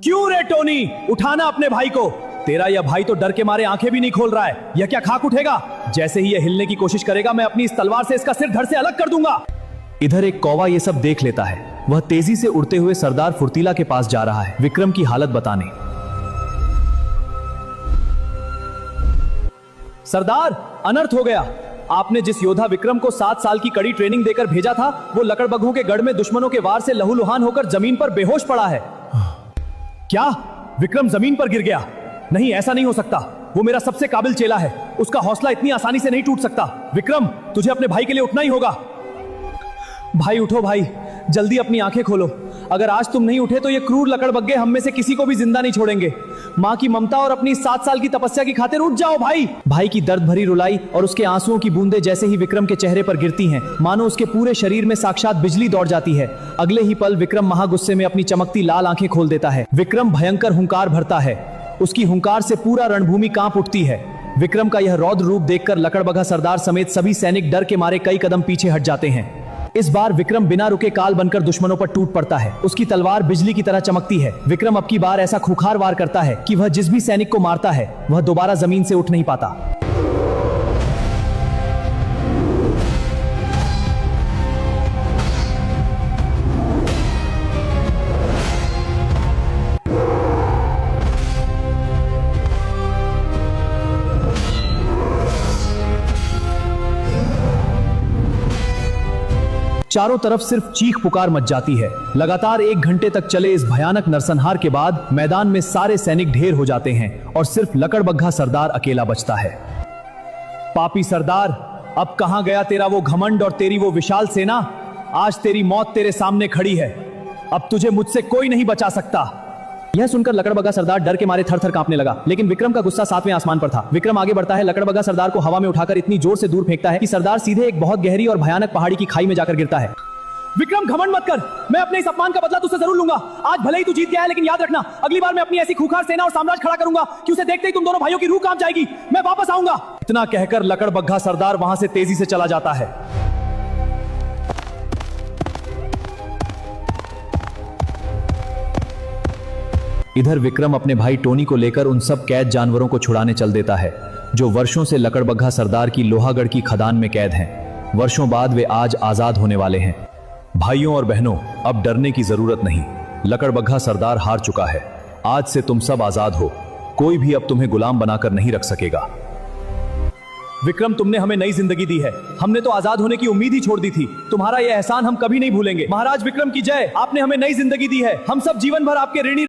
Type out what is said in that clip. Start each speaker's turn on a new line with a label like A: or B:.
A: क्यों रे टोनी, उठाना अपने भाई को। तेरा यह भाई तो डर के मारे आंखें भी नहीं खोल रहा है। यह क्या खाक उठेगा? जैसे ही यह हिलने की कोशिश करेगा मैं अपनी इस तलवार से इसका सिर धड़ से अलग कर दूंगा। इधर एक कौवा ये सब देख लेता है। वह तेजी से उड़ते हुए सरदार फुर्तीला के पास जा रहा है विक्रम की हालत बताने। सरदार, अनर्थ हो गया। आपने जिस योद्धा विक्रम को 7 साल की कड़ी ट्रेनिंग देकर भेजा था, वो लकड़बग्घों के गढ़ में दुश्मनों के वार से लहूलुहान होकर जमीन पर बेहोश पड़ा है। क्या? विक्रम जमीन पर गिर गया? नहीं, ऐसा नहीं हो सकता। वो मेरा सबसे काबिल चेला है, उसका हौसला इतनी आसानी से नहीं टूट सकता। विक्रम, तुझे अपने भाई के लिए उठना ही होगा। भाई उठो भाई, जल्दी अपनी आंखें खोलो। अगर आज तुम नहीं उठे तो ये क्रूर लकड़बग्घे हम में से किसी को भी जिंदा नहीं छोड़ेंगे। माँ की ममता और अपनी 7 साल की तपस्या की खातिर उठ जाओ भाई। भाई की दर्द भरी रुलाई और उसके आंसुओं की बूंदें जैसे ही विक्रम के चेहरे पर गिरती हैं, मानो उसके पूरे शरीर में साक्षात बिजली दौड़ जाती है। अगले ही पल विक्रम महागुस्से में अपनी चमकती लाल आंखें खोल देता है। विक्रम भयंकर हुंकार भरता है। उसकी हुंकार से पूरा रणभूमि कांप उठती है। विक्रम का यह रौद्र रूप देखकर लकड़बग्घा सरदार समेत सभी सैनिक डर के मारे कई कदम पीछे हट जाते हैं। इस बार विक्रम बिना रुके काल बनकर दुश्मनों पर टूट पड़ता है। उसकी तलवार बिजली की तरह चमकती है। विक्रम अब की बार ऐसा खूंखार वार करता है कि वह जिस भी सैनिक को मारता है वह दोबारा जमीन से उठ नहीं पाता। चारों तरफ सिर्फ चीख पुकार मच जाती है। लगातार 1 घंटे तक चले इस भयानक नरसंहार के बाद मैदान में सारे सैनिक ढेर हो जाते हैं और सिर्फ लकड़बग्घा सरदार अकेला बचता है। पापी सरदार, अब कहां गया तेरा वो घमंड और तेरी वो विशाल सेना? आज तेरी मौत तेरे सामने खड़ी है। अब तुझे मुझसे कोई नहीं बचा सकता। यह सुनकर लकड़बग्घा सरदार डर के मारे थर-थर कांपने लगा, लेकिन विक्रम का गुस्सा 7वें आसमान पर था। विक्रम आगे बढ़ता है, लकड़बग्घा सरदार को हवा में उठाकर इतनी जोर से दूर फेंकता है कि सरदार सीधे एक बहुत गहरी और भयानक पहाड़ी की खाई में जाकर गिरता है। विक्रम, घमंड मत कर। मैं अपने इस अपमान का बदला तुझसे जरूर लूंगा। आज भले ही तू जीत गया है, लेकिन याद रखना, अगली बार मैं अपनी ऐसी खूंखार सेना और साम्राज्य खड़ा करूंगा कि उसे देखते ही तुम दोनों भाइयों की रूह कांप जाएगी। मैं वापस आऊंगा। इतना कहकर लकड़बग्घा सरदार वहां से तेजी से चला जाता है। इधर विक्रम अपने भाई टोनी को लेकर उन सब कैद जानवरों को छुड़ाने चल देता है जो वर्षों से लकड़बग्घा सरदार की लोहागढ़ की खदान में कैद हैं। वर्षों बाद वे आज आजाद होने वाले हैं। भाइयों और बहनों, अब डरने की जरूरत नहीं। लकड़बग्घा सरदार हार चुका है। आज से तुम सब आजाद हो। कोई भी अब तुम्हें गुलाम बनाकर नहीं रख सकेगा। विक्रम, तुमने हमें नई जिंदगी दी है। हमने तो आजाद होने की उम्मीद ही छोड़ दी थी। तुम्हारा यह एहसान हम कभी नहीं भूलेंगे। महाराज विक्रम की जय। आपने हमें नई जिंदगी दी है। हम सब जीवन भर आपके ऋणी